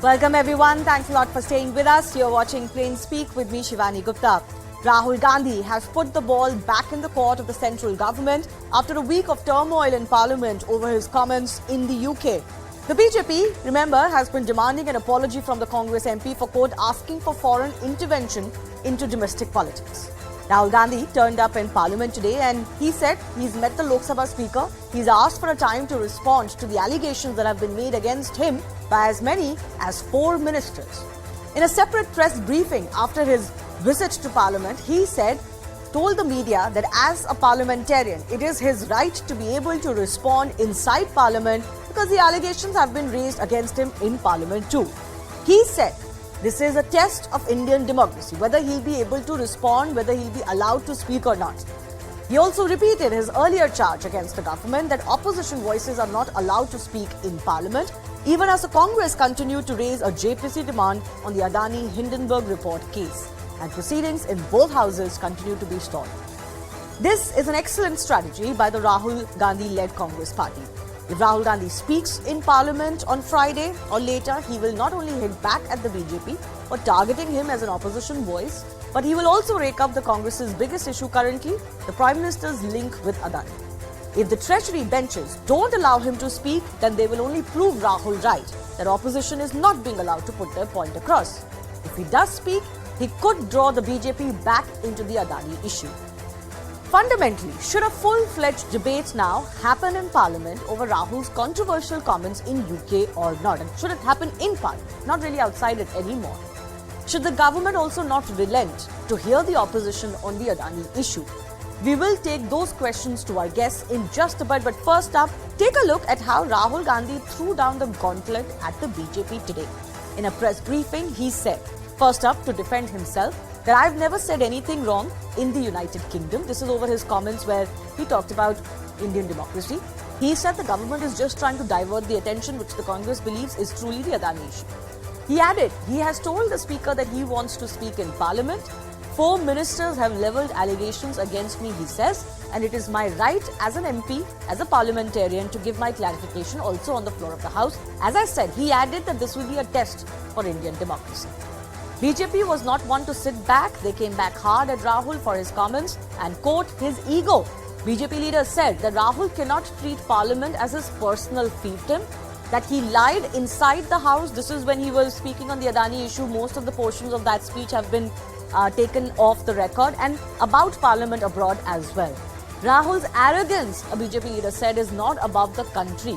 Welcome everyone. Thanks a lot for staying with us. You're watching Plain Speak with me, Shivani Gupta. Rahul Gandhi has put the ball back in the court of the central government after a week of turmoil in Parliament over his comments in the UK. The BJP, remember, has been demanding an apology from the Congress MP for, quote, asking for foreign intervention into domestic politics. Rahul Gandhi turned up in Parliament today and he said he's met the Lok Sabha Speaker. He's asked for a time to respond to the allegations that have been made against him by as many as 4 ministers. In a separate press briefing after his visit to Parliament, he told the media that as a parliamentarian, it is his right to be able to respond inside Parliament because the allegations have been raised against him in Parliament too. He said this is a test of Indian democracy, whether he'll be able to respond, whether he'll be allowed to speak or not. He also repeated his earlier charge against the government that opposition voices are not allowed to speak in Parliament, even as the Congress continued to raise a JPC demand on the Adani Hindenburg report case. And proceedings in both houses continue to be stalled. This is an excellent strategy by the Rahul Gandhi-led Congress party. If Rahul Gandhi speaks in Parliament on Friday or later, he will not only hit back at the BJP for targeting him as an opposition voice, but he will also rake up the Congress's biggest issue currently, the Prime Minister's link with Adani. If the Treasury benches don't allow him to speak, then they will only prove Rahul right, that opposition is not being allowed to put their point across. If he does speak, he could draw the BJP back into the Adani issue. Fundamentally, should a full-fledged debate now happen in Parliament over Rahul's controversial comments in UK or not? And should it happen in Parliament, not really outside it anymore? Should the government also not relent to hear the opposition on the Adani issue? We will take those questions to our guests in just a bit. But first up, take a look at how Rahul Gandhi threw down the gauntlet at the BJP today. In a press briefing, he said, first up, to defend himself, that I've never said anything wrong in the United Kingdom. This is over his comments where he talked about Indian democracy. He said the government is just trying to divert the attention which the Congress believes is truly the Adani issue. He added, he has told the Speaker that he wants to speak in Parliament. 4 ministers have levelled allegations against me, he says, and it is my right as an MP, as a parliamentarian, to give my clarification also on the floor of the House. As I said, he added that this will be a test for Indian democracy. BJP was not one to sit back. They came back hard at Rahul for his comments and, quote, his ego. BJP leader said that Rahul cannot treat Parliament as his personal fiefdom, that he lied inside the House. This is when he was speaking on the Adani issue. Most of the portions of that speech have been taken off the record, and about Parliament abroad as well. Rahul's arrogance, a BJP leader said, is not above the country.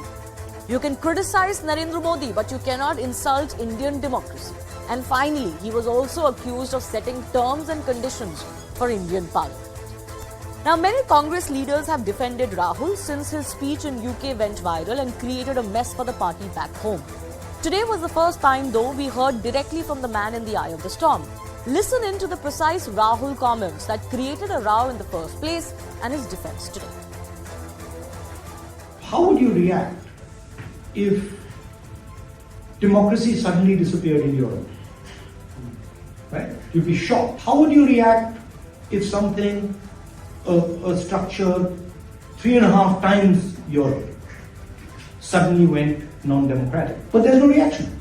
You can criticize Narendra Modi, but you cannot insult Indian democracy. And finally, he was also accused of setting terms and conditions for Indian Parliament. Now, many Congress leaders have defended Rahul since his speech in UK went viral and created a mess for the party back home. Today was the first time, though, we heard directly from the man in the eye of the storm. Listen in to the precise Rahul comments that created a row in the first place and his defense today. How would you react if democracy suddenly disappeared in Europe? Right? You'd be shocked. How would you react if something, a structure 3.5 times Europe suddenly went non-democratic? But there's no reaction.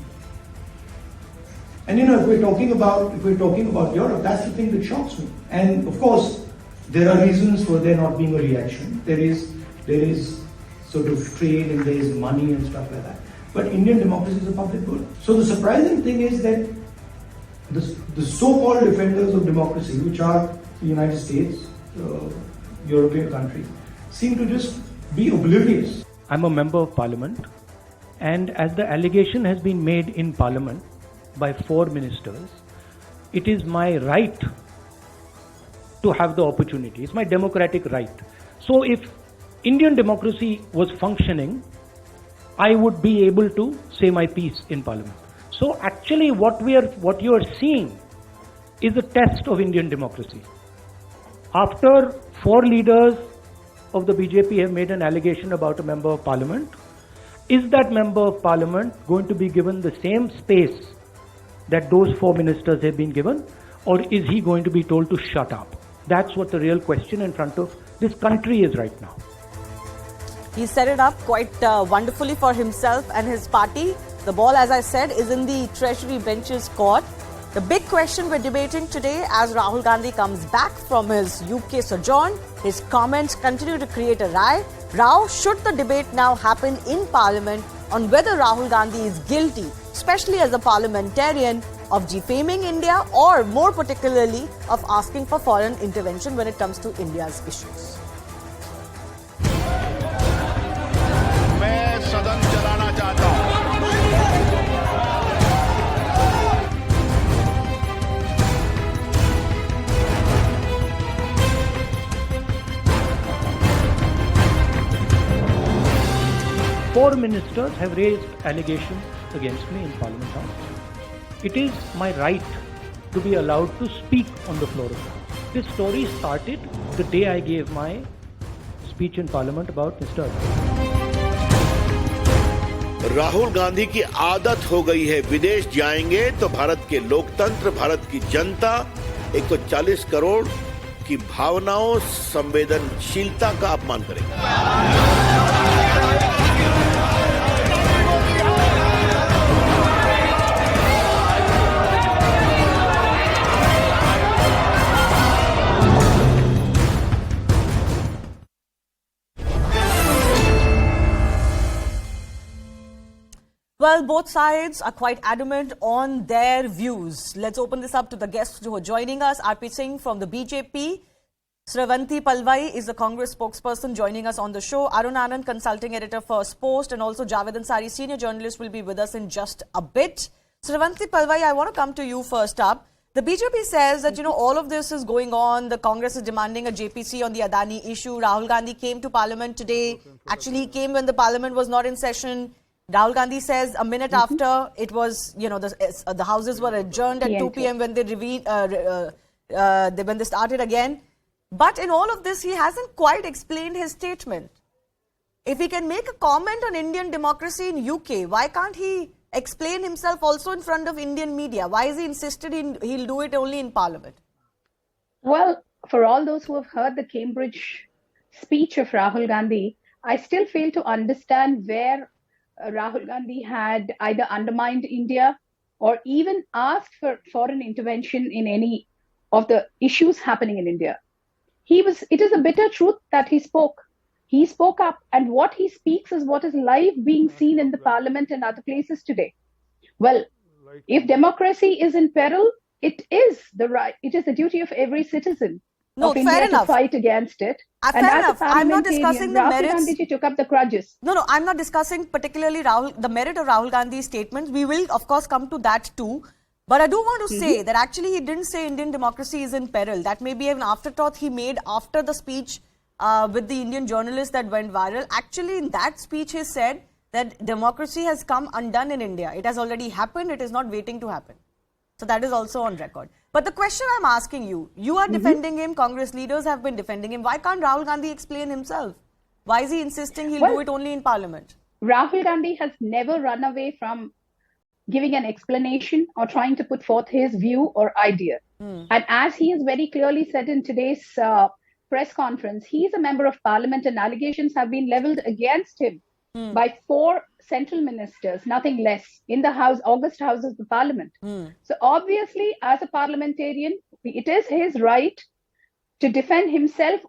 And if we're talking about Europe, that's the thing that shocks me. And of course, there are reasons for there not being a reaction. There is sort of trade and there is money and stuff like that. But Indian democracy is a public good. So the surprising thing is that the so-called defenders of democracy, which are the United States, European countries, seem to just be oblivious. I'm a member of Parliament, and as the allegation has been made in Parliament by 4 ministers, it is my right to have the opportunity. It's my democratic right. So if Indian democracy was functioning, I would be able to say my piece in Parliament. So actually what you are seeing is a test of Indian democracy. After 4 leaders of the BJP have made an allegation about a member of Parliament, is that member of Parliament going to be given the same space that those 4 ministers have been given, or is he going to be told to shut up? That's what the real question in front of this country is right now. He set it up quite wonderfully for himself and his party. The ball, as I said, is in the Treasury bench's court. The big question we're debating today, as Rahul Gandhi comes back from his UK sojourn, his comments continue to create a row. Should the debate now happen in Parliament on whether Rahul Gandhi is guilty, especially as a parliamentarian, of defaming India or more particularly of asking for foreign intervention when it comes to India's issues? मैं सदन चलाना चाहता हूं। Four ministers have raised allegations against me in Parliament House. It is my right to be allowed to speak on the floor of the House. This story started the day I gave my speech in Parliament about Mr. Rahul Gandhi की आदत हो गई है, विदेश जाएंगे तो भारत के लोकतंत्र, भारत की जनता, 140 करोड़ की भावनाओं, संवेदनशीलता का अपमान करेंगे। Well, both sides are quite adamant on their views. Let's open this up to the guests who are joining us. RP Singh from the BJP. Sravanti Palwai is the Congress spokesperson joining us on the show. Arun Anand, consulting editor, First Post, and also Javed Ansari, senior journalist, will be with us in just a bit. Sravanti Palwai, I want to come to you first up. The BJP says that, all of this is going on. The Congress is demanding a JPC on the Adani issue. Rahul Gandhi came to Parliament today. Actually, he came when the Parliament was not in session. Rahul Gandhi says a minute after it was, the houses were adjourned at 2 p.m. when they when they started again. But in all of this, he hasn't quite explained his statement. If he can make a comment on Indian democracy in UK, why can't he explain himself also in front of Indian media? Why is he insisted he'll do it only in Parliament? Well, for all those who have heard the Cambridge speech of Rahul Gandhi, I still fail to understand where Rahul Gandhi had either undermined India or even asked for foreign intervention in any of the issues happening in India. It is a bitter truth that he spoke. He spoke up, and what he speaks is what is live being seen in the Parliament and other places today. Well, if democracy is in peril, it is the duty of every citizen of India to fight against it. Fair enough. I'm not discussing the merits. Rahul Gandhi took up the crutches. No, I'm not discussing particularly the merit of Rahul Gandhi's statements. We will, of course, come to that too. But I do want to say that actually he didn't say Indian democracy is in peril. That may be an afterthought he made after the speech with the Indian journalist that went viral. Actually, in that speech, he said that democracy has come undone in India. It has already happened. It is not waiting to happen. So that is also on record. But the question I'm asking you, you are defending him, Congress leaders have been defending him. Why can't Rahul Gandhi explain himself? Why is he insisting he'll do it only in Parliament? Rahul Gandhi has never run away from giving an explanation or trying to put forth his view or idea. And as he has very clearly said in today's press conference, he is a member of Parliament and allegations have been leveled against him by 4 central ministers, nothing less, in the August House of the Parliament. So obviously, as a parliamentarian, it is his right to defend himself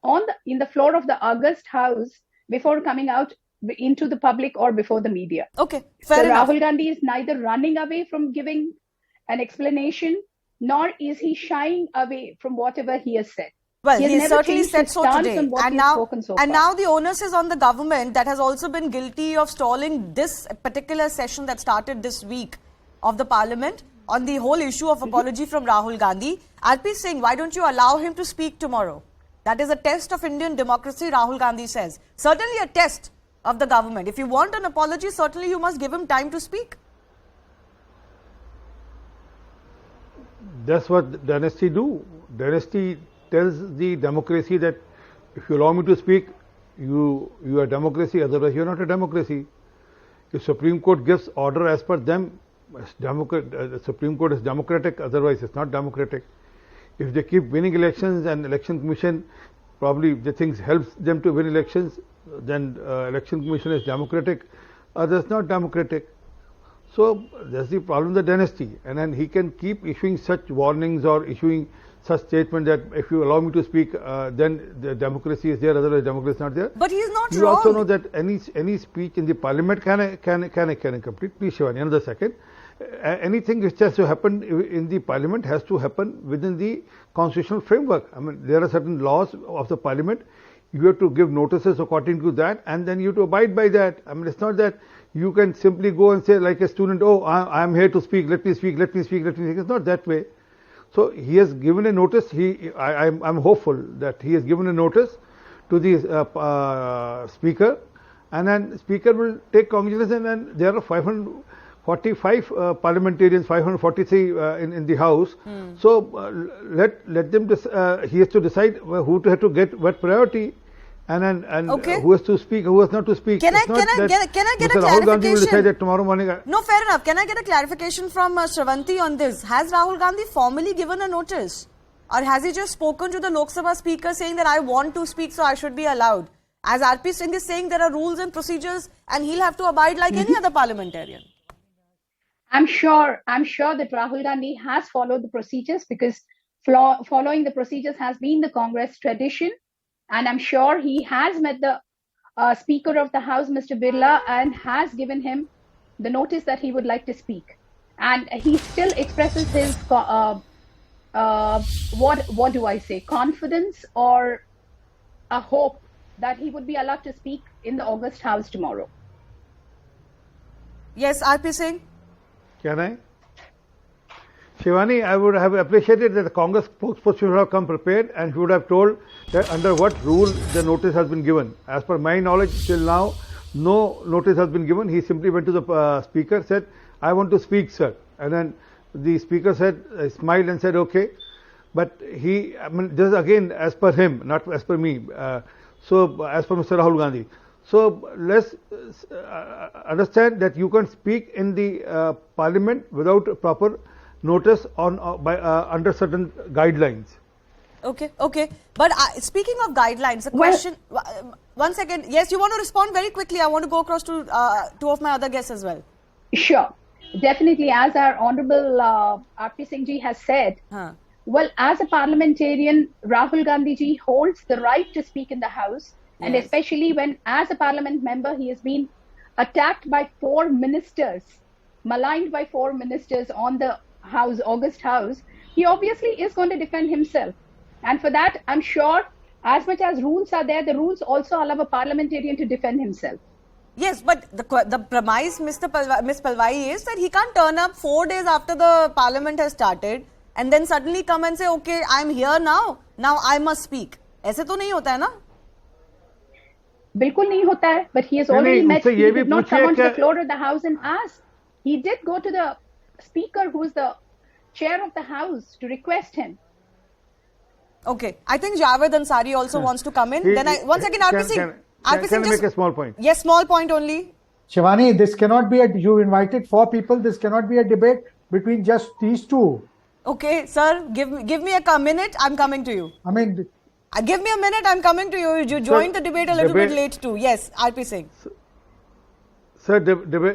in the floor of the August House before coming out into the public or before the media. Okay, fair enough. Rahul Gandhi is neither running away from giving an explanation, nor is he shying away from whatever he has said. Well, he certainly said so today. And now the onus is on the government that has also been guilty of stalling this particular session that started this week of the Parliament on the whole issue of apology from Rahul Gandhi. RP Singh, why don't you allow him to speak tomorrow? That is a test of Indian democracy, Rahul Gandhi says. Certainly a test of the government. If you want an apology, certainly you must give him time to speak. That's what dynasty do. Dynasty tells the democracy that if you allow me to speak, you are democracy, otherwise you are not a democracy. If Supreme Court gives order as per them, the Supreme Court is democratic, otherwise it's not democratic. If they keep winning elections and election commission probably the things helps them to win elections, then election commission is democratic, others not democratic. So that's the problem of the dynasty, and then he can keep issuing such warnings or issuing such statement that if you allow me to speak, then the democracy is there, otherwise democracy is not there. But he's not You wrong. also know that any speech in the parliament can complete. Please, Shivani, another second. Anything which has to happen in the parliament has to happen within the constitutional framework. I mean, there are certain laws of the parliament. You have to give notices according to that, and then you have to abide by that. I mean, it's not that you can simply go and say like a student, oh, I am here to speak, let me speak, let me speak, let me speak. It's not that way. So he has given a notice. I'm hopeful that he has given a notice to the speaker, and then speaker will take cognizance. And then there are 545 parliamentarians, 543 in the house. So let them. He has to decide who to have to get what priority. And who has to speak, who has not to speak. Can I get a clarification? Rahul Gandhi will decide that tomorrow morning. No, fair enough. Can I get a clarification from Shravanti on this? Has Rahul Gandhi formally given a notice? Or has he just spoken to the Lok Sabha speaker saying that I want to speak, so I should be allowed? As RP Singh is saying, there are rules and procedures and he'll have to abide like any other parliamentarian. I'm sure that Rahul Gandhi has followed the procedures, because following the procedures has been the Congress tradition. And I'm sure he has met the Speaker of the House, Mr. Birla, and has given him the notice that he would like to speak. And he still expresses his, what do I say, confidence or a hope that he would be allowed to speak in the August House tomorrow. Yes, RP Singh? Can I? Shivani, I would have appreciated that the Congress spokesperson should have come prepared and should have told that under what rule the notice has been given. As per my knowledge, till now, no notice has been given. He simply went to the speaker, said, I want to speak, sir. And then the speaker said, smiled and said, okay. But he, I mean, this is again as per him, not as per me. So, as per Mr. Rahul Gandhi. So, let's understand that you can speak in the parliament without proper notice on under certain guidelines. Okay. But speaking of guidelines, a question. One second. Yes, you want to respond very quickly. I want to go across to two of my other guests as well. Sure. Definitely, as our Honorable RP Singh ji has said, well, as a parliamentarian, Rahul Gandhi ji holds the right to speak in the House. Yes. And especially when, as a parliament member, he has been attacked by 4 ministers, maligned by 4 ministers on the House, August House, he obviously is going to defend himself. And for that, I'm sure, as much as rules are there, the rules also allow a parliamentarian to defend himself. Yes, but the premise, Ms. Palwai, is that he can't turn up 4 days after the parliament has started and then suddenly come and say, okay, I'm here now I must speak. ऐसे तो नहीं होता है ना? बिल्कुल नहीं होता है, but he has already met, he did not come onto the floor of the House and ask. He did go to the Speaker, who is the chair of the House, to request him. Okay, I think Javed Ansari also wants to come in. One second, RP Singh. Can I make a small point? Yes, small point only. Shivani, this cannot be you invited 4 people. This cannot be a debate between just these 2. Okay, sir, give me a minute. I'm coming to you. I mean, give me a minute. I'm coming to you. You joined the debate a little bit late too. Yes, RP Singh. Sir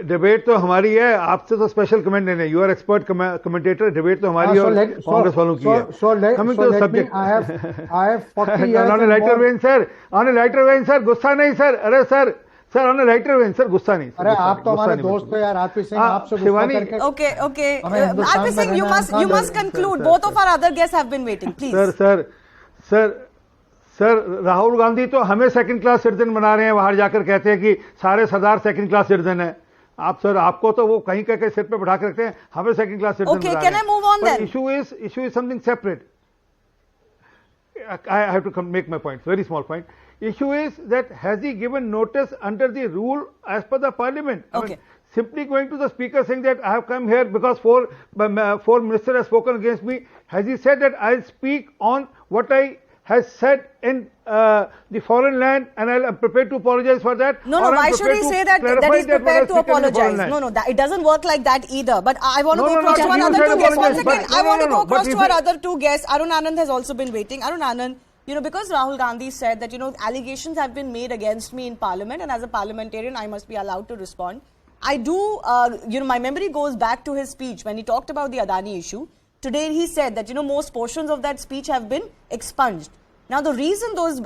debate तो हमारी है, आपसे तो special comment लेने. You are expert commentator. Debate तो हमारी और कांग्रेस वालों की है. Coming to the subject, I have 40 years on a lighter vein sir, on a lighter vein sir, गुस्सा नहीं सर. अरे sir on a lighter vein sir, गुस्सा नहीं. अरे आप तो हमारे दोस्त हो यार, आरपी सिंह, आपसे गुस्सा करके. Okay. RP Singh, you must conclude. Both of our other guests have been waiting. Please. Sir Rahul Gandhi तो हमें सेकंड क्लास सिटीजन बना रहे हैं. बाहर जाकर कहते हैं कि सारे सरदार सेकंड क्लास सिटीजन है. आप सर, आपको तो वो कहीं कहीं सिर पे बैठा के रखते हैं, हमें सेकंड क्लास सिटीजन बना रहे हैं. Okay, can I move on then? Issue is something separate. I have to make my point. Very small point. Issue is that has he given notice under the rule as per the parliament? Okay. I mean, simply going to the speaker saying that I have come here because four ministers have spoken against me. Has he said that I'll speak on what I has said in the foreign land and I'm prepared to apologize for that? No, why should he say that he's prepared to apologize? No, it doesn't work like that either. But I want to go across to our other 2 guests. One second, I want to go across to our other 2 guests. Arun Anand has also been waiting. Arun Anand, because Rahul Gandhi said that, allegations have been made against me in parliament and as a parliamentarian, I must be allowed to respond. I do, my memory goes back to his speech when he talked about the Adani issue. Today he said that, most portions of that speech have been expunged. Now, the reason those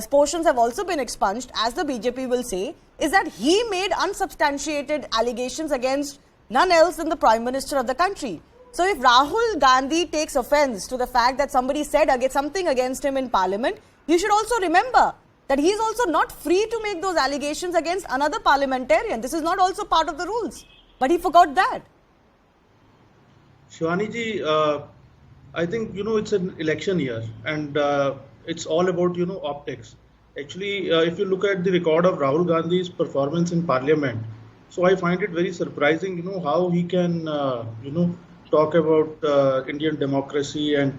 portions have also been expunged, as the BJP will say, is that he made unsubstantiated allegations against none else than the Prime Minister of the country. So, if Rahul Gandhi takes offence to the fact that somebody said something against him in Parliament, he should also remember that he is also not free to make those allegations against another parliamentarian. This is not also part of the rules. But he forgot that. Shivani ji, I think, it's an election year and it's all about, optics. Actually, if you look at the record of Rahul Gandhi's performance in Parliament, so I find it very surprising, how he can, talk about Indian democracy. And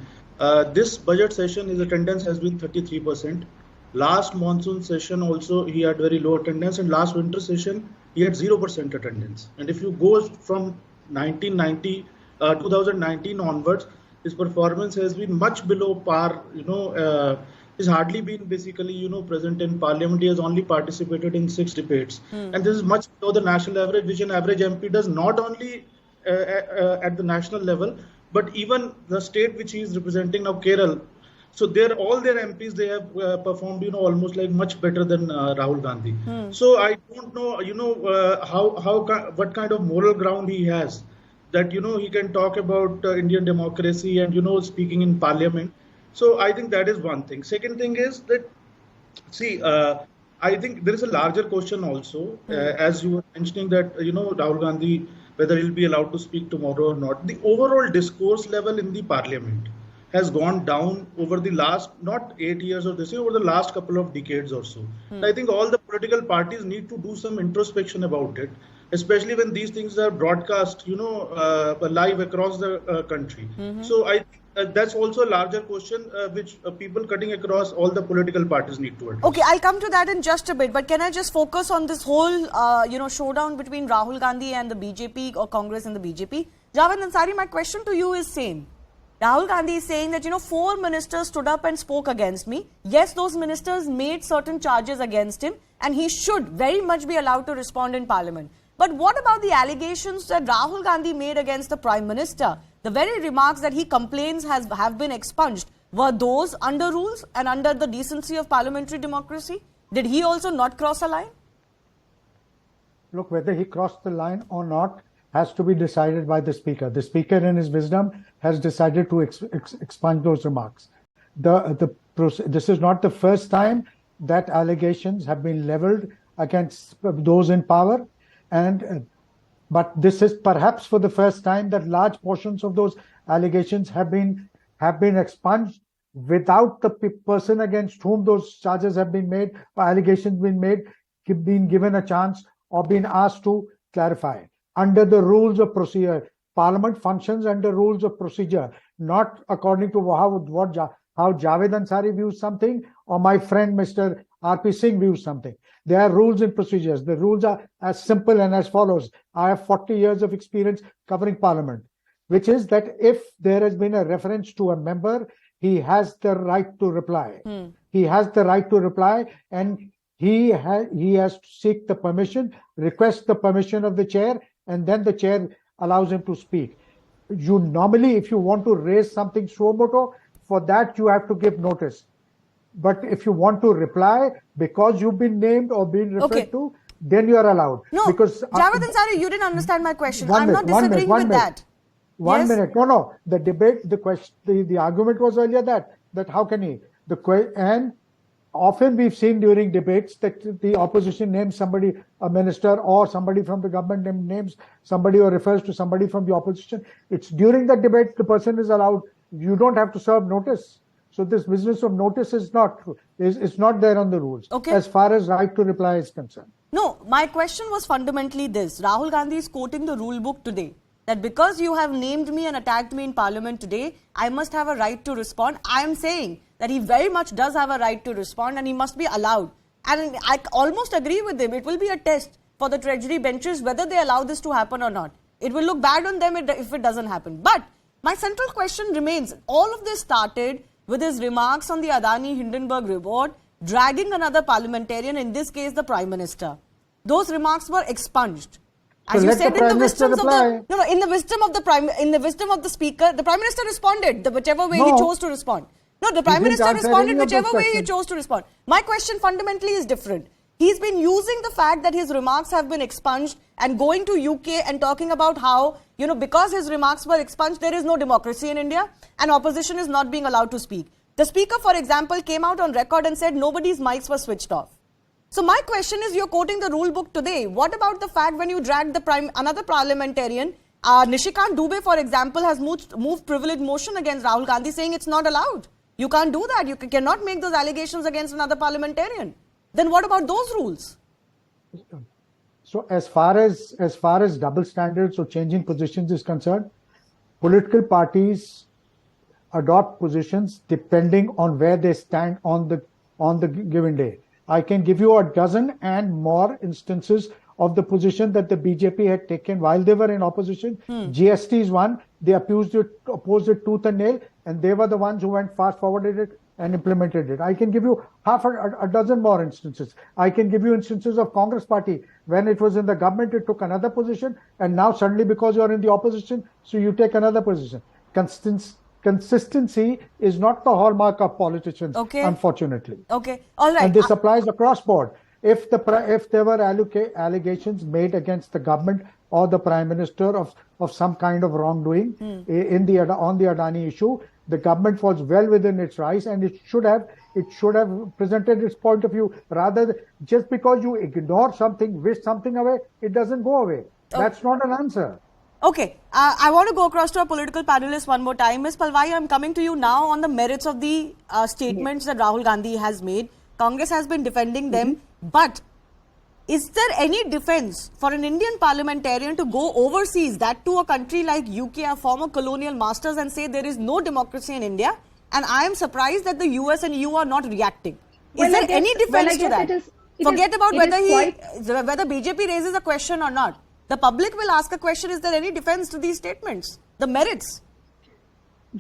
this budget session, his attendance has been 33%. Last monsoon session also, he had very low attendance, and last winter session, he had 0% attendance. And if you go from 2019 onwards, his performance has been much below par. He's hardly been basically, present in Parliament. He has only participated in 6 debates. And this is much below the national average, which an average MP does not only at the national level, but even the state which he is representing now, Kerala. So all their MPs, they have performed, almost like much better than Rahul Gandhi. So I don't know, what kind of moral ground he has that, he can talk about Indian democracy and, speaking in Parliament. So I think that is one thing. Second thing is that, see, I think there is a larger question also, as you were mentioning that, Rahul Gandhi, whether he'll be allowed to speak tomorrow or not. The overall discourse level in the Parliament has gone down over the last, not 8 years or this year, over the last couple of decades or so. I think all the political parties need to do some introspection about it, especially when these things are broadcast, live across the country. So I think that's also a larger question which people cutting across all the political parties need to address. Okay, I'll come to that in just a bit, but can I just focus on this whole, showdown between Rahul Gandhi and the BJP or Congress and the BJP? Javed Ansari, my question to you is same. Rahul Gandhi is saying that, 4 ministers stood up and spoke against me. Yes, those ministers made certain charges against him and he should very much be allowed to respond in Parliament. But what about the allegations that Rahul Gandhi made against the Prime Minister? The very remarks that he complains have been expunged. Were those under rules and under the decency of parliamentary democracy? Did he also not cross a line? Look, whether he crossed the line or not has to be decided by the Speaker. The Speaker, in his wisdom, has decided to expunge those remarks. This is not the first time that allegations have been levelled against those in power. But this is perhaps for the first time that large portions of those allegations have been expunged without the person against whom those charges have been made or allegations been made being given a chance or been asked to clarify. Under the rules of procedure, Parliament functions under rules of procedure, not according to how Javed Ansari views something or my friend Mr. R.P. Singh views something. There are rules and procedures. The rules are as simple and as follows. I have 40 years of experience covering Parliament, which is that if there has been a reference to a member, he has the right to reply. He has the right to reply, and he has to seek the permission, request the permission of the chair, and then the chair allows him to speak. You normally, if you want to raise something suo motu, for that you have to give notice. But if you want to reply because you've been named or been referred to, then you are allowed. No, because Javed Ansari, you didn't understand my question. I'm not disagreeing with that. One minute. No. The debate, the argument was earlier that how can he? And often we've seen during debates that the opposition names somebody, a minister or somebody from the government names somebody or refers to somebody from the opposition. It's during the debate the person is allowed. You don't have to serve notice. So this business of notice is not there on the rules as far as right to reply is concerned. No, my question was fundamentally this. Rahul Gandhi is quoting the rule book today, that because you have named me and attacked me in Parliament today, I must have a right to respond. I am saying that he very much does have a right to respond and he must be allowed. And I almost agree with him. It will be a test for the Treasury benches whether they allow this to happen or not. It will look bad on them if it doesn't happen. But my central question remains, all of this started with his remarks on the Adani Hindenburg report, dragging another parliamentarian, in this case the Prime Minister. Those remarks were expunged. As So you let said, the Prime Minister reply. in the wisdom of the Speaker, the Prime Minister responded whichever way he No. chose to respond. No, the Prime didn't Minister answer responded any of those whichever way he questions. chose to respond. My question fundamentally is different. He's been using the fact that his remarks have been expunged and going to UK and talking about how, because his remarks were expunged, there is no democracy in India and opposition is not being allowed to speak. The Speaker, for example, came out on record and said nobody's mics were switched off. So my question is, you're quoting the rule book today. What about the fact when you dragged another parliamentarian, Nishikant Dubey, for example, has moved privilege motion against Rahul Gandhi saying it's not allowed. You can't do that. You cannot make those allegations against another parliamentarian. Then what about those rules? So as far as double standards or changing positions is concerned, political parties adopt positions depending on where they stand on the given day. I can give you a dozen and more instances of the position that the BJP had taken while they were in opposition. GST is one. They opposed it tooth and nail, and they were the ones who went fast forwarded it and implemented it. I can give you half a dozen more instances. I can give you instances of Congress party. When it was in the government, it took another position, and now suddenly because you're in the opposition, so you take another position. Consistency is not the hallmark of politicians, unfortunately. Okay, all right. And this applies across board. If there were allegations made against the government or the Prime Minister of some kind of wrongdoing on the Adani issue, the government falls well within its rights, and it should have presented its point of view. Rather than just because you ignore something, wish something away, it doesn't go away. That's not an answer. Okay, I want to go across to our political panelists one more time. Ms. Palwai, I'm coming to you now on the merits of the statements that Rahul Gandhi has made. Congress has been defending them, but is there any defense for an Indian parliamentarian to go overseas, that to a country like UK, our former colonial masters, and say there is no democracy in India? And I am surprised that the US and EU are not reacting. Is there any defense to that? Forget about whether BJP raises a question or not. The public will ask a question, is there any defense to these statements? The merits?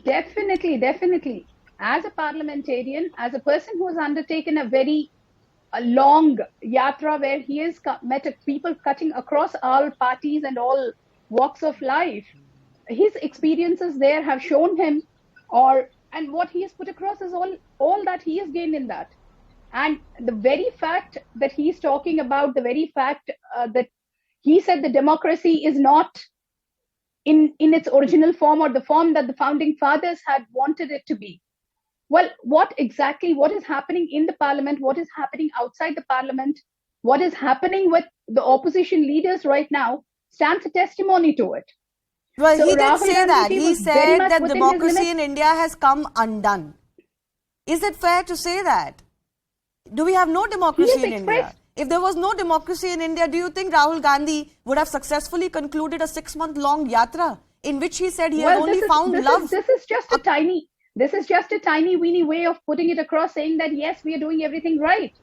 Definitely. As a parliamentarian, as a person who has undertaken a long yatra where he has met people cutting across all parties and all walks of life, his experiences there have shown him, and what he has put across is all that he has gained in that. And the very fact that he's talking about, the very fact that he said the democracy is not in its original form or the form that the founding fathers had wanted it to be. Well, what is happening in the parliament, what is happening outside the parliament, what is happening with the opposition leaders right now stands a testimony to it. Well, so he did say that. He said that democracy in India has come undone. Is it fair to say that? Do we have no democracy in India? If there was no democracy in India, do you think Rahul Gandhi would have successfully concluded a 6-month-long yatra in which he said he had only found love? This is just a tiny weeny way of putting it across, saying that yes, we are doing everything right.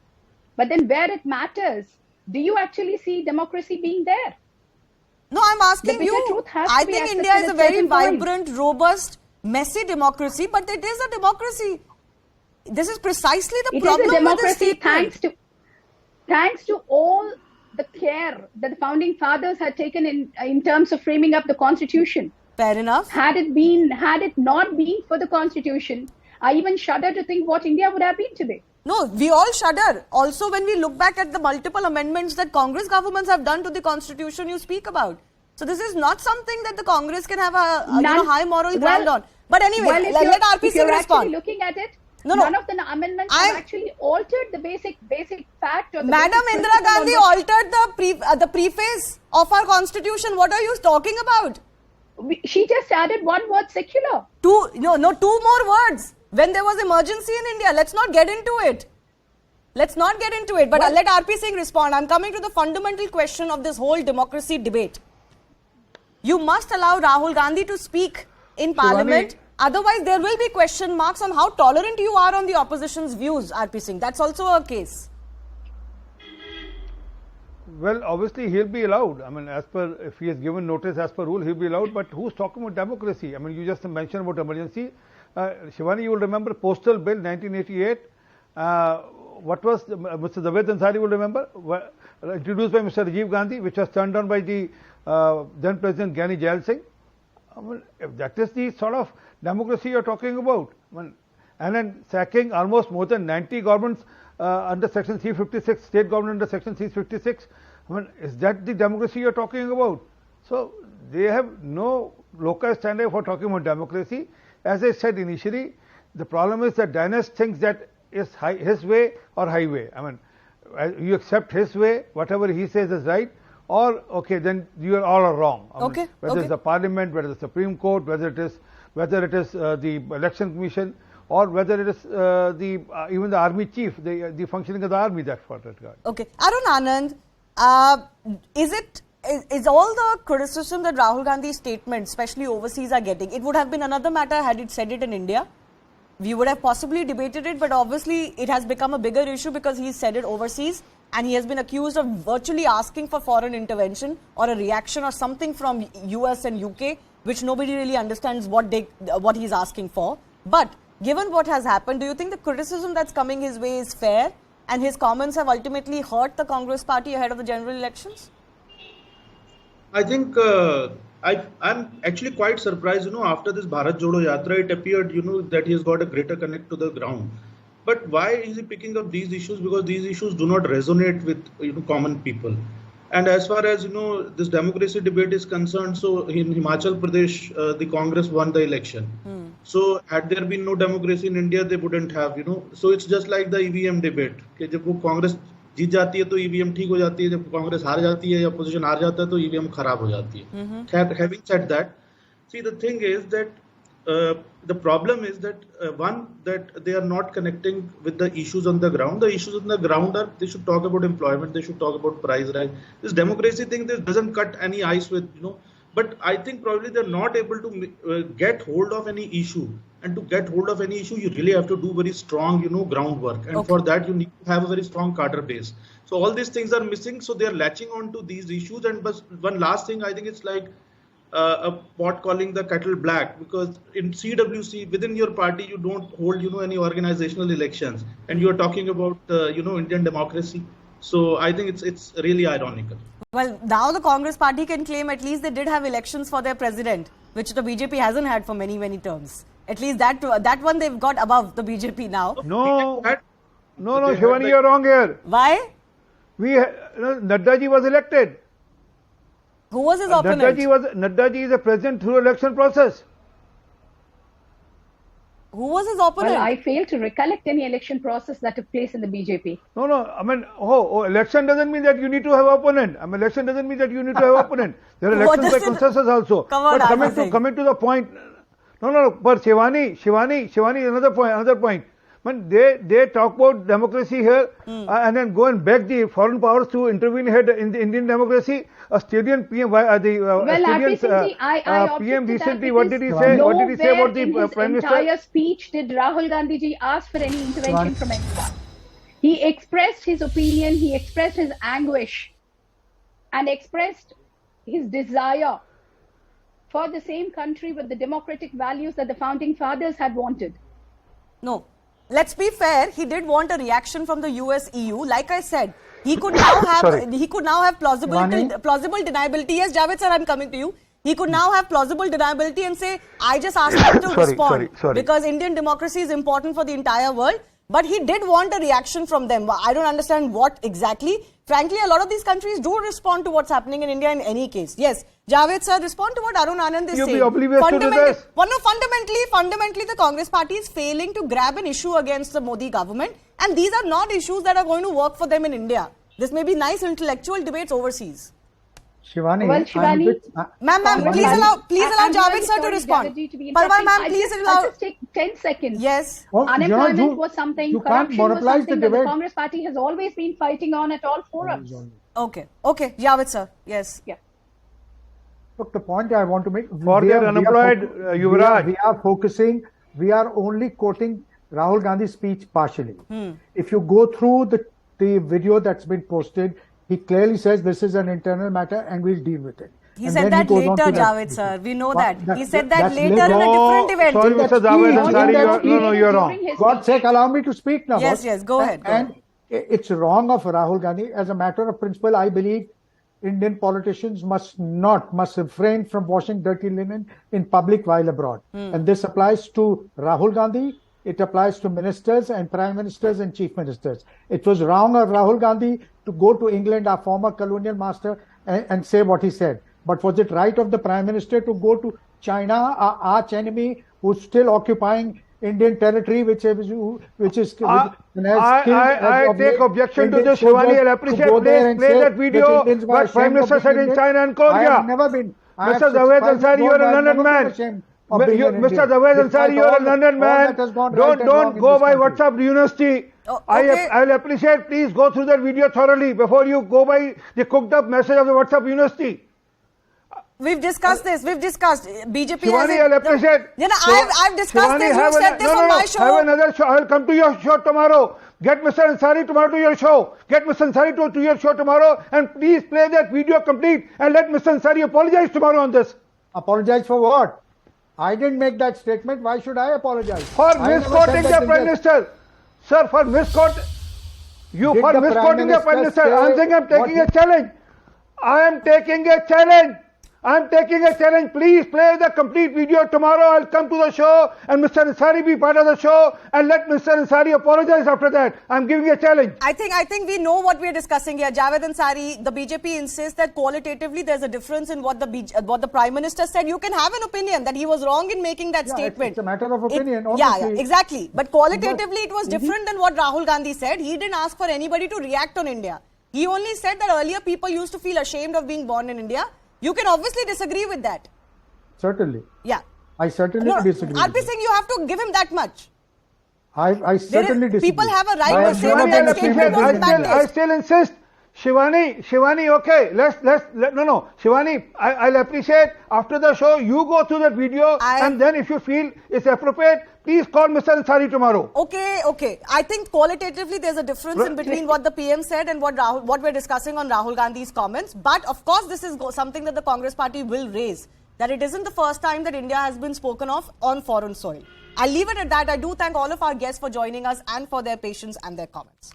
But then where it matters, do you actually see democracy being there? No, I'm asking you. I think India is a very vibrant, robust, messy democracy, but it is a democracy. This is precisely the problem with this statement. Thanks to all the care that the founding fathers had taken in terms of framing up the constitution. Fair enough. Had it not been for the constitution, I even shudder to think what India would have been today. No, we all shudder. Also, when we look back at the multiple amendments that Congress governments have done to the constitution you speak about. So this is not something that the Congress can have a high moral ground on. But anyway, let RP Singh respond. Looking at it, none of the amendments have actually altered the basic fact. Or the Madam Indira Gandhi altered the preface of our constitution. What are you talking about? She just added one word, secular. Two more words. When there was emergency in India, let's not get into it. But let RP Singh respond. I'm coming to the fundamental question of this whole democracy debate. You must allow Rahul Gandhi to speak in parliament. Otherwise, there will be question marks on how tolerant you are on the opposition's views, RP Singh. That's also a case. Well, obviously he'll be allowed. I mean, if he has given notice as per rule, he'll be allowed. But who's talking about democracy? I mean, you just mentioned about emergency. Shivani, you will remember Postal Bill 1988. What was Mr. Zaved Ansari will remember? Introduced by Mr. Rajiv Gandhi, which was turned down by the then President Gyani Jail Singh. I mean, if that is the sort of democracy you are talking about, I mean, and then sacking almost more than 90 governments under Section 356, state government under Section 356, I mean, is that the democracy you are talking about? So they have no local standard for talking about democracy. As I said initially, the problem is that Dynast thinks that is his way or highway. I mean, you accept his way, whatever he says is right, or okay, then you are all wrong. I mean, whether it's the Parliament, whether it's the Supreme Court, whether it is the Election Commission, or whether it is even the Army Chief, the functioning of the Army, that for that regard. Okay, Arun Anand, is all the criticism that Rahul Gandhi's statements, especially overseas, are getting, it would have been another matter had it said it in India? We would have possibly debated it, but obviously it has become a bigger issue because he said it overseas and he has been accused of virtually asking for foreign intervention or a reaction or something from US and UK, which nobody really understands what he's asking for. But given what has happened, do you think the criticism that's coming his way is fair and his comments have ultimately hurt the Congress party ahead of the general elections? I think I'm actually quite surprised, after this Bharat Jodo Yatra, it appeared, that he has got a greater connect to the ground. But why is he picking up these issues? Because these issues do not resonate with, common people. And as far as, this democracy debate is concerned, so in Himachal Pradesh, the Congress won the election. So had there been no democracy in India, they wouldn't have, So it's just like the EVM debate. जब Congress जीत जाती है तो EVM ठीक हो जाती है, जब कांग्रेस हार जाती है या अपोजिशन हार जाता है तो ईवीएम खराब हो जाती है. Having said that, see, the thing is that the problem is that that they are not connecting with the issues on the ground. The issues on the ground are, they should talk about employment, they should talk about price rise. This democracy thing, this doesn't cut any ice with, but I think probably they're not able to get hold of any issue. And to get hold of any issue, you really have to do very strong, groundwork. And for that, you need to have a very strong cadre base. So all these things are missing. So they are latching on to these issues. And but one last thing, I think it's like a pot calling the kettle black. Because in CWC, within your party, you don't hold, any organizational elections. And you are talking about, Indian democracy. So I think it's really ironical. Well, now the Congress party can claim at least they did have elections for their president, which the BJP hasn't had for many, many terms. At least that one they've got above the BJP now. No, Shivani, you're wrong here. Why? Nadda ji was elected. Who was his opponent? Nadda ji is a president through election process. Who was his opponent? Well, I fail to recollect any election process that took place in the BJP. No, I mean, election doesn't mean that you need to have opponent. I mean, election doesn't mean that you need to have opponent. There are elections by consensus also. But coming to the point. No, but Shivani, another point. When they talk about democracy here and then go and beg the foreign powers to intervene here in the Indian democracy. Australian PM, PM recently, what did he say? What did he say about the Prime Minister? In his entire speech, did Rahul Gandhi ji ask for any intervention from anyone? He expressed his opinion, he expressed his anguish, and expressed his desire for the same country with the democratic values that the founding fathers had wanted. No. Let's be fair, he did want a reaction from the US, EU. Like I said, he could now have plausible deniability. Yes, Javed sir, I'm coming to you. He could now have plausible deniability and say, I just asked him to respond because Indian democracy is important for the entire world. But he did want a reaction from them. I don't understand what exactly. Frankly, a lot of these countries do respond to what's happening in India in any case. Yes, Javed sir, respond to what Arun Anand is saying. You'll be oblivious to this. Fundamentally, the Congress party is failing to grab an issue against the Modi government. And these are not issues that are going to work for them in India. This may be nice intellectual debates overseas. Shivani, ma'am, please allow Javed sir to respond. Parva ma'am, please allow. I'll just take 10 seconds. Yes. Unemployment was something, corruption was something that the Congress party has always been fighting on at all forums. Okay, Javed sir, yes. Yeah. Look, the point I want to make, for their unemployed Yuvraj, we are only quoting Rahul Gandhi's speech partially. If you go through the video that's been posted, he clearly says this is an internal matter and we'll deal with it. He said that later, Javed sir. We know that. He said that later in a different event. Sorry, Mr. Javed, I'm sorry. You're wrong. God's sake, allow me to speak now. Yes, go ahead. And it's wrong of Rahul Gandhi. As a matter of principle, I believe Indian politicians must refrain from washing dirty linen in public while abroad. And this applies to Rahul Gandhi. It applies to ministers and prime ministers and chief ministers. It was wrong of Rahul Gandhi to go to England, our former colonial master, and say what he said. But was it right of the prime minister to go to China, our arch enemy, who's still occupying Indian territory, which is I take objection to this, Shivani. I'll appreciate. Please play that video what Prime Minister said in China and Korea. I have never been. Mr. Zaved Ansari, you are a London man. Mr. Zaved Ansari, you are a London man. Don't go by WhatsApp University. Okay. I will appreciate. Please go through that video thoroughly before you go by the cooked up message of the WhatsApp University. We've discussed this. We've discussed BJP. Shivani, I'll appreciate. I've discussed this. You said this on my show. Have another show. I will come to your show tomorrow. Get Mr. Ansari tomorrow to your show. Get Mr. Ansari to your show tomorrow, and please play that video complete and let Mr. Ansari apologize tomorrow on this. Apologize for what? I didn't make that statement. Why should I apologize? For misquoting the Prime Minister. Sir, for misquoting the Prime Minister. I'm saying I'm taking a challenge. I am taking a challenge. I'm taking a challenge. Please play the complete video tomorrow. I'll come to the show and Mr. Ansari be part of the show and let Mr. Ansari apologize after that. I'm giving a challenge. I think we know what we are discussing here. Javed Ansari, the BJP insists that qualitatively there's a difference in what the Prime Minister said. You can have an opinion that he was wrong in making that statement. It's a matter of opinion. Yeah, exactly. But qualitatively it was different than what Rahul Gandhi said. He didn't ask for anybody to react on India. He only said that earlier people used to feel ashamed of being born in India. You can obviously disagree with that. Certainly. Yeah. I certainly disagree. RP Singh, you have to give him that much. I certainly disagree. People have a right to say that that statement was bad taste. I still insist. Shivani, okay. No. Shivani, I'll appreciate after the show, you go through that video and then if you feel it's appropriate, please call Mr. Ansari tomorrow. Okay. I think qualitatively there's a difference in between what the PM said and what we're discussing on Rahul Gandhi's comments. But of course, this is something that the Congress party will raise, that it isn't the first time that India has been spoken of on foreign soil. I'll leave it at that. I do thank all of our guests for joining us and for their patience and their comments.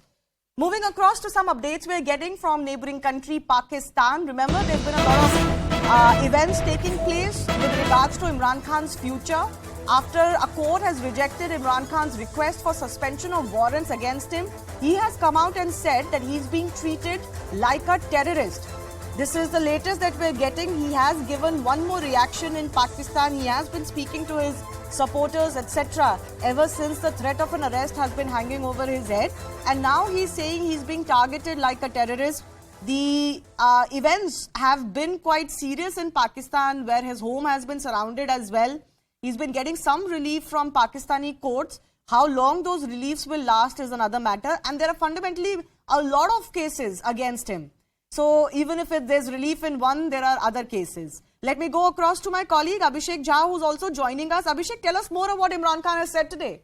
Moving across to some updates we're getting from neighboring country Pakistan. Remember, there's been a lot of events taking place with regards to Imran Khan's future. After a court has rejected Imran Khan's request for suspension of warrants against him, he has come out and said that he's being treated like a terrorist. This is the latest that we're getting. He has given one more reaction in Pakistan. He has been speaking to his supporters, etc. ever since the threat of an arrest has been hanging over his head. And now he's saying he's being targeted like a terrorist. The events have been quite serious in Pakistan, where his home has been surrounded as well. He's been getting some relief from Pakistani courts. How long those reliefs will last is another matter. And there are fundamentally a lot of cases against him. So even if there's relief in one, there are other cases. Let me go across to my colleague Abhishek Jha, who's also joining us. Abhishek, tell us more of what Imran Khan has said today.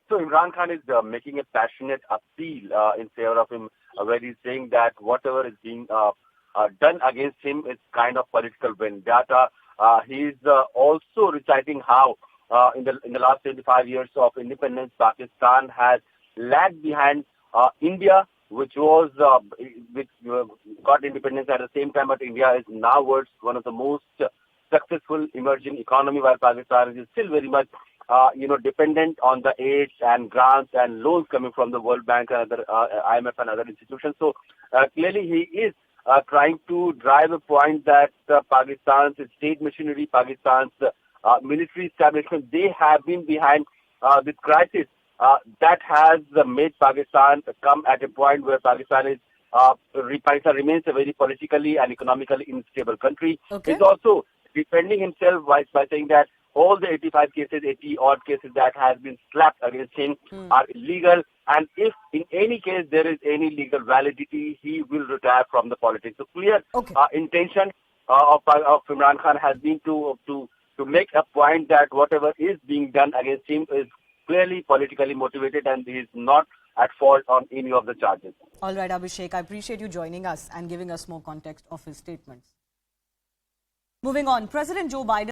So Imran Khan is making a passionate appeal in favor of him, where he's saying that whatever is being done against him is kind of political vendetta. He's also reciting how in the last 25 years of independence, Pakistan has lagged behind India, which got independence at the same time, but India is now one of the most successful emerging economy, while Pakistan is still very much dependent on the aids and grants and loans coming from the World Bank and other IMF and other institutions. So clearly he is trying to drive a point that Pakistan's state machinery, Pakistan's military establishment, they have been behind this crisis. That has made Pakistan come at a point where Pakistan remains a very politically and economically unstable country. Okay. He's also defending himself by saying that all the 80 odd cases that has been slapped against him are illegal, and if in any case there is any legal validity, he will retire from the politics. So clear intention of Imran Khan has been to make a point that whatever is being done against him is clearly politically motivated and he is not at fault on any of the charges. All right, Abhishek, I appreciate you joining us and giving us more context of his statements. Moving on, President Joe Biden